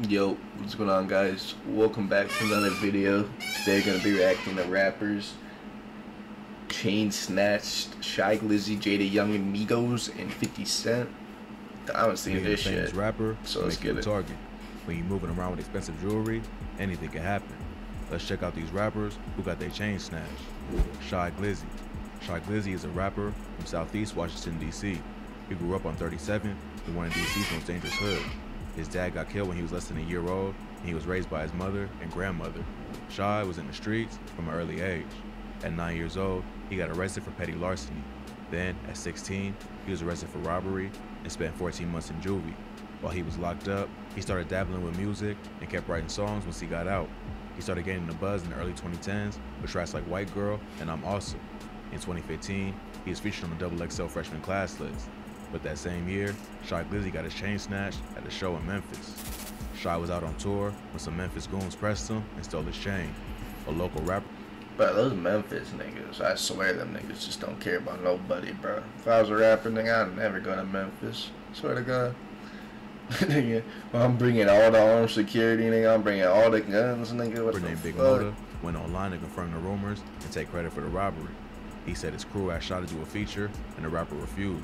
Yo, what's going on, guys? Welcome back to another video. Today gonna be reacting to rappers SNATCHED, Glizzy, JayDaYoungan, Migos, and 50 Cent. I haven't seen this shit. Rapper, so let's get it. Target. When you're moving around with expensive jewelry, anything can happen. Let's check out these rappers who got their chain snatched. Glizzy. Glizzy is a rapper from Southeast Washington, D.C. He grew up on 37th in one of D.C.'s most dangerous hoods. His dad got killed when he was less than a year old, and he was raised by his mother and grandmother. Shy was in the streets from an early age. At 9 years old, he got arrested for petty larceny. Then, at 16, he was arrested for robbery and spent 14 months in juvie. While he was locked up, he started dabbling with music and kept writing songs once he got out. He started gaining a buzz in the early 2010s with tracks like White Girl and I'm Awesome. In 2015, he was featured on the XXL freshman class list. But that same year, Glizzy got his chain snatched at a show in Memphis. Shy was out on tour when some Memphis goons pressed him and stole his chain. A local rapper. But those Memphis niggas, I swear them niggas just don't care about nobody, bro. If I was a rapper, nigga, I'd never go to Memphis. Swear to God. Nigga, I'm bringing all the armed security, nigga. I'm bringing all the guns, nigga. What the named Big fuck? Moda went online to confirm the rumors and take credit for the robbery. He said his crew asked Shy to do a feature, and the rapper refused.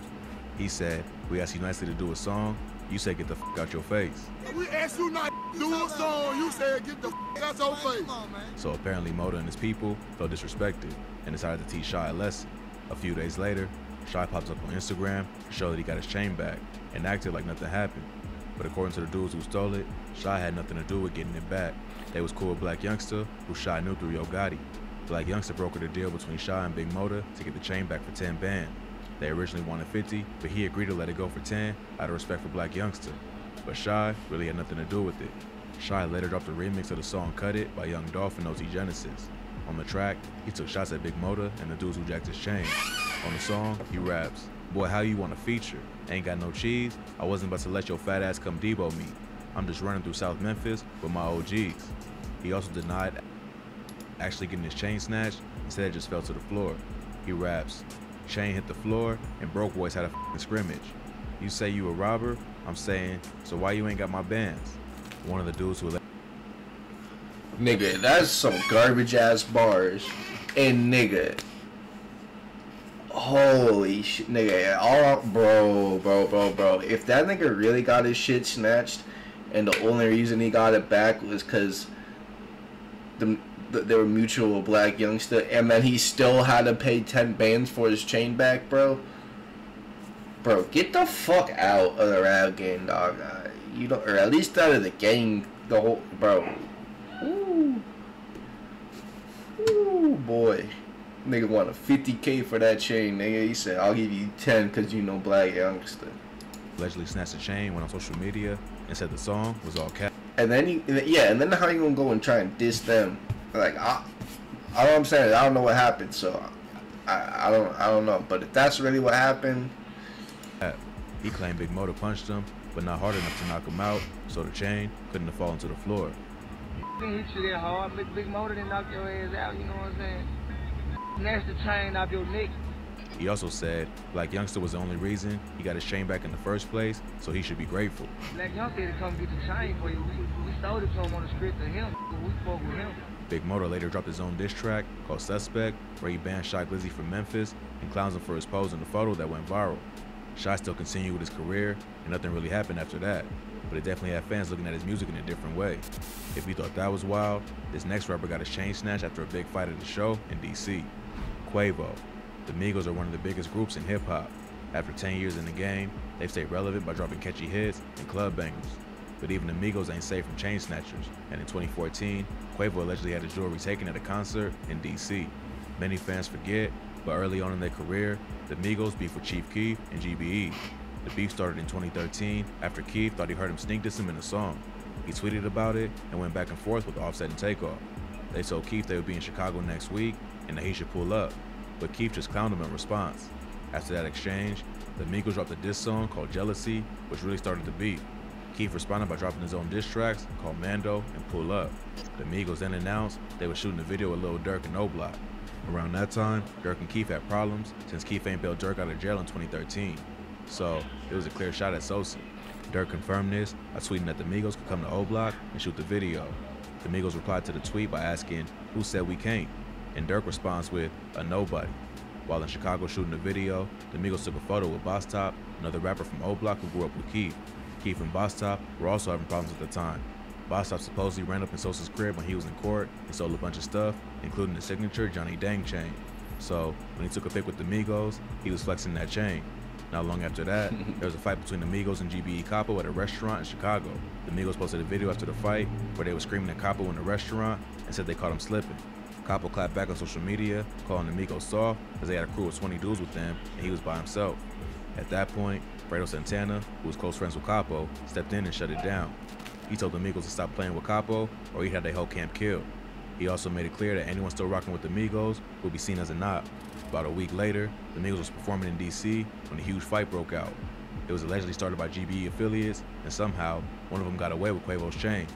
He said, "We asked you nicely to do a song. You said get the fuck out your face." We asked you not to do a song. You said get the fuck out your face. So apparently Moda and his people felt disrespected and decided to teach Shy a lesson. A few days later, Shy pops up on Instagram to show that he got his chain back and acted like nothing happened. But according to the dudes who stole it, Shy had nothing to do with getting it back. They was cool with Black Youngster, who Shy knew through Yo Gotti. Black Youngster brokered a deal between Shy and Big Moda to get the chain back for 10 bands. They originally wanted 50, but he agreed to let it go for 10 out of respect for Black Youngster. But Shy really had nothing to do with it. Shy later dropped a remix of the song Cut It by Young Dolph and OG Genesis. On the track, he took shots at Big Moda and the dudes who jacked his chain. On the song, he raps, "Boy, how you want to feature? Ain't got no cheese? I wasn't about to let your fat ass come Debo me. I'm just running through South Memphis with my OGs." He also denied actually getting his chain snatched, instead it just fell to the floor. He raps, "Chain hit the floor and broke boys had a f***ing scrimmage. You say you a robber? I'm saying, so why you ain't got my bands?" One of the dudes who Nigga, that's some garbage ass bars. And nigga, holy shit, nigga, bro. If that nigga really got his shit snatched, and the only reason he got it back was because they were mutual with Black Youngster, and then he still had to pay 10 bands for his chain back, bro. Bro, get the fuck out of the rap game, dog. You don't, or at least out of the game, the whole, bro. Ooh, boy. Nigga wanted 50K for that chain, nigga. He said, "I'll give you 10 because you know Black Youngster." allegedly snatched the chain, went on social media and said the song was all cap. And then and then how you gonna go and try and diss them? Like, I don't know what I'm saying. I don't know what happened, so I don't know. But if that's really what happened, he claimed Big Moda punched him, but not hard enough to knock him out, so the chain couldn't have fallen to the floor. He hit you that hard, Big Moda didn't knock your ass out, you know what I'm saying? Snatch the chain off your neck. He also said Black Youngster was the only reason he got his chain back in the first place, so he should be grateful. Black Youngster had to come get the chain for you. We sold it to him on the script to him, but we spoke with him. Big Moda later dropped his own diss track called Suspect, where he banned Glizzy from Memphis and clowns him for his pose in the photo that went viral. Shy still continued with his career, and nothing really happened after that, but it definitely had fans looking at his music in a different way. If you thought that was wild, this next rapper got his chain snatched after a big fight at the show in DC. Quavo. The Migos are one of the biggest groups in hip-hop. After 10 years in the game, they've stayed relevant by dropping catchy hits and club bangers. But even the Migos ain't safe from chain snatchers, and in 2014, Quavo allegedly had his jewelry taken at a concert in DC. Many fans forget, but early on in their career, the Migos beefed with Chief Keef and GBE. The beef started in 2013 after Keef thought he heard him sneak diss him in a song. He tweeted about it and went back and forth with Offset and Takeoff. They told Keef they would be in Chicago next week and that he should pull up, but Keef just clowned him in response. After that exchange, the Migos dropped a diss song called Jealousy, which really started the beef. Keef responded by dropping his own diss tracks called Mando and Pull Up. The Migos then announced they were shooting a video with Lil Durk and No Block. Around that time, Durk and Keef had problems since Keef ain't bailed Durk out of jail in 2013. So, it was a clear shot at Sosa. Dirk confirmed this by tweeting that the Migos could come to O Block and shoot the video. The Migos replied to the tweet by asking, "Who said we can't?" And Dirk responds with, "A nobody." While in Chicago shooting the video, the Migos took a photo with Boss Top, another rapper from O Block who grew up with Keith. Keith and Boss Top were also having problems at the time. Boss Top supposedly ran up in Sosa's crib when he was in court and stole a bunch of stuff, including the signature Johnny Dang chain. So when he took a pic with the Migos, he was flexing that chain. Not long after that, there was a fight between the Migos and GBE Capo at a restaurant in Chicago. The Migos posted a video after the fight where they were screaming at Capo in the restaurant and said they caught him slipping. Capo clapped back on social media, calling the Migos soft because they had a crew of 20 dudes with them and he was by himself. At that point, Fredo Santana, who was close friends with Capo, stepped in and shut it down. He told the Migos to stop playing with Capo or he had their whole camp killed. He also made it clear that anyone still rocking with the Migos would be seen as a knob. About a week later, the Migos was performing in DC when a huge fight broke out. It was allegedly started by GBE affiliates, and somehow one of them got away with Quavo's chain.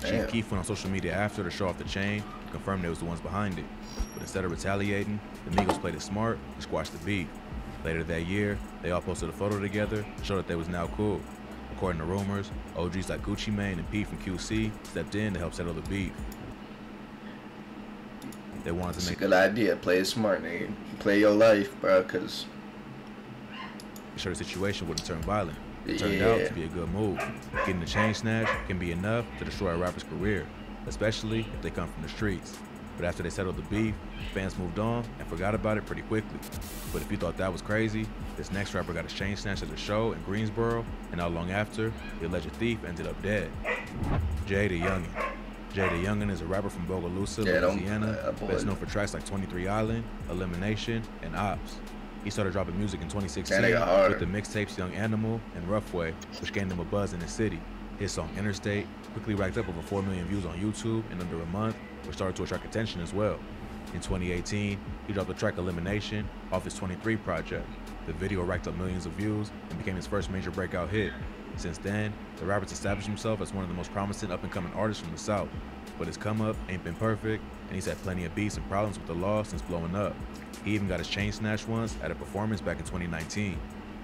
Chief Keef went on social media after to show off the chain and confirmed they was the ones behind it. But instead of retaliating, the Migos played it smart and squashed the beef. Later that year, they all posted a photo together to show that they was now cool. According to rumors, OGs like Gucci Mane and Pete from QC stepped in to help settle the beef. They wanted to make a good idea. Play it smart, nigga. Play your life, bro, because sure the situation wouldn't turn violent. It turned out to be a good move. Getting the chain snatch can be enough to destroy a rapper's career, especially if they come from the streets. But after they settled the beef, fans moved on and forgot about it pretty quickly. But if you thought that was crazy, this next rapper got his chain snatched at a show in Greensboro, and not long after, the alleged thief ended up dead. JayDaYoungan. JayDaYoungan is a rapper from Bogalusa, Louisiana, best known for tracks like 23 Island, Elimination, and Ops. He started dropping music in 2016 with the mixtapes Young Animal and Roughway, which gained him a buzz in the city. His song Interstate quickly racked up over 4 million views on YouTube in under a month, which started to attract attention as well. In 2018, he dropped the track Elimination off his 23 project. The video racked up millions of views and became his first major breakout hit. Since then, the rapper's established himself as one of the most promising up-and-coming artists from the South. But his come-up ain't been perfect, and he's had plenty of beefs and problems with the law since blowing up. He even got his chain snatched once at a performance back in 2019.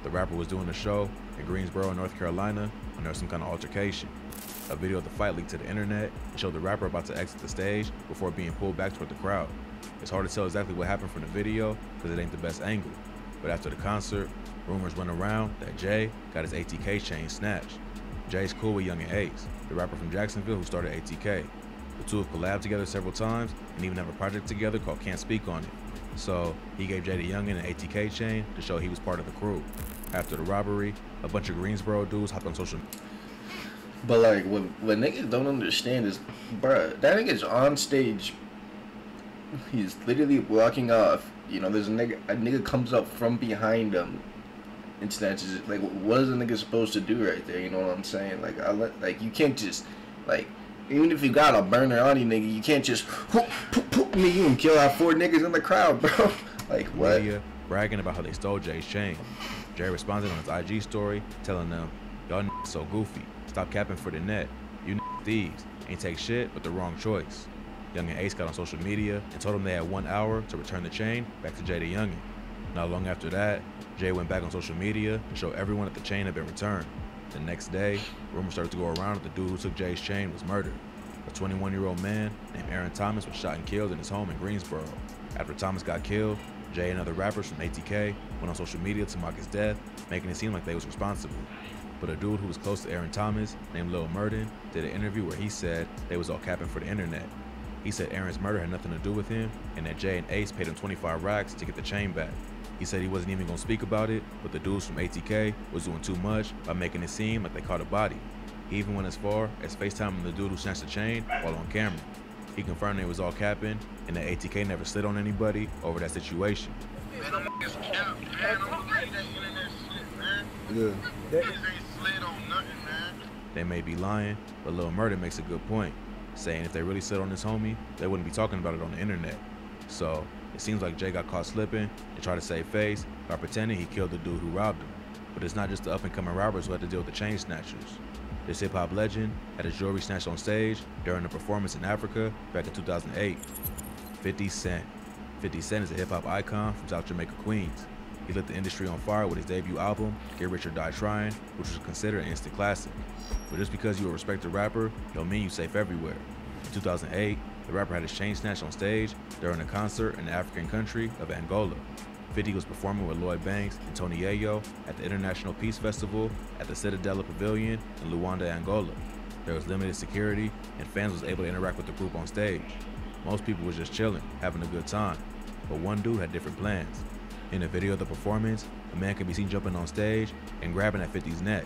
The rapper was doing a show in Greensboro, North Carolina, when there was some kind of altercation. A video of the fight leaked to the internet and showed the rapper about to exit the stage before being pulled back toward the crowd. It's hard to tell exactly what happened from the video because it ain't the best angle. But after the concert, rumors went around that Jay got his ATK chain snatched. Jay's cool with Young and Ace, the rapper from Jacksonville who started ATK. The two have collabed together several times and even have a project together called Can't Speak on It. So he gave JayDaYoungan an ATK chain to show he was part of the crew. After the robbery, a bunch of Greensboro dudes hopped on social media. But like, what niggas don't understand is, bruh, that nigga's on stage. He's literally walking off. You know, there's a nigga comes up from behind him and snatches it. Like, what is a nigga supposed to do right there? You know what I'm saying? Like, you can't just, like, even if you got a burner on you, nigga, you can't just whoop, poop, poop, nigga, you can kill out 4 niggas in the crowd, bro. Like, what? Media bragging about how they stole Jay's chain. Jay responded on his IG story, telling them, "Y'all niggas so goofy. Stop capping for the net. You niggas thieves. Ain't take shit, but the wrong choice." Young and Ace got on social media and told them they had 1 hour to return the chain back to JayDaYoungan. Not long after that, Jay went back on social media to show everyone that the chain had been returned. The next day, rumors started to go around that the dude who took Jay's chain was murdered. A 21-year-old man named Aaron Thomas was shot and killed in his home in Greensboro. After Thomas got killed, Jay and other rappers from ATK went on social media to mock his death, making it seem like they was responsible. But a dude who was close to Aaron Thomas, named Lil Murden, did an interview where he said they was all capping for the internet. He said Aaron's murder had nothing to do with him, and that Jay and Ace paid him 25 racks to get the chain back. He said he wasn't even gonna speak about it, but the dudes from ATK was doing too much by making it seem like they caught a body. He even went as far as FaceTiming the dude who snatched the chain while on camera. He confirmed it was all capping, and that ATK never slid on anybody over that situation. Man, them niggas cap, man. I don't like that internet shit, man. Yeah. Niggas ain't slid on nothing, man. They may be lying, but Lil Murder makes a good point, saying if they really slid on this homie, they wouldn't be talking about it on the internet. So it seems like Jay got caught slipping and tried to save face by pretending he killed the dude who robbed him. But it's not just the up-and-coming robbers who had to deal with the chain snatchers. This hip-hop legend had his jewelry snatched on stage during a performance in Africa back in 2008. 50 Cent. 50 Cent is a hip-hop icon from South Jamaica, Queens. He lit the industry on fire with his debut album, Get Rich or Die Trying, which was considered an instant classic. But just because you're a respected rapper, don't mean you safe everywhere. In 2008, the rapper had his chain snatched on stage during a concert in the African country of Angola. 50 was performing with Lloyd Banks and Tony Yayo at the International Peace Festival at the Citadella Pavilion in Luanda, Angola. There was limited security, and fans was able to interact with the group on stage. Most people was just chilling, having a good time. But one dude had different plans. In the video of the performance, a man can be seen jumping on stage and grabbing at 50's neck.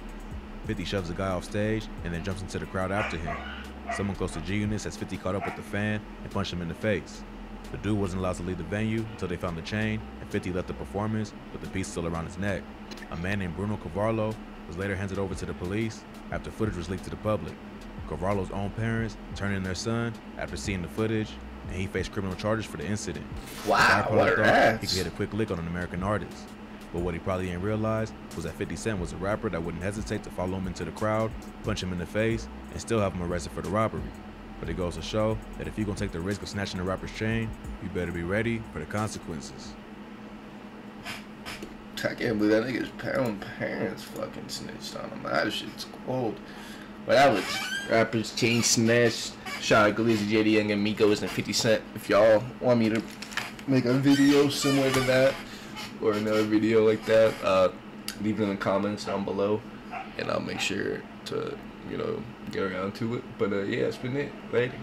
50 shoves the guy off stage and then jumps into the crowd after him. Someone close to JayDaYoungan says 50 caught up with the fan and punched him in the face. The dude wasn't allowed to leave the venue until they found the chain, and 50 left the performance with the piece still around his neck. A man named Bruno Cavallo was later handed over to the police after footage was leaked to the public. Cavallo's own parents turned in their son after seeing the footage, and he faced criminal charges for the incident. Wow, what thought ass. he could get a quick lick on an American artist. But what he probably didn't realize was that 50 Cent was a rapper that wouldn't hesitate to follow him into the crowd, punch him in the face, and still have him arrested for the robbery. But it goes to show that if you're gonna take the risk of snatching a rapper's chain, you better be ready for the consequences. I can't believe that nigga's parents fucking snitched on him. That shit's cold. But that was rappers chain snatched. Shout out Glizzy, JayDaYoungan, Migos, and 50 Cent. If y'all want me to make a video similar to that or another video like that, leave it in the comments down below, and I'll make sure to, get around to it. But yeah, it's been it. Later.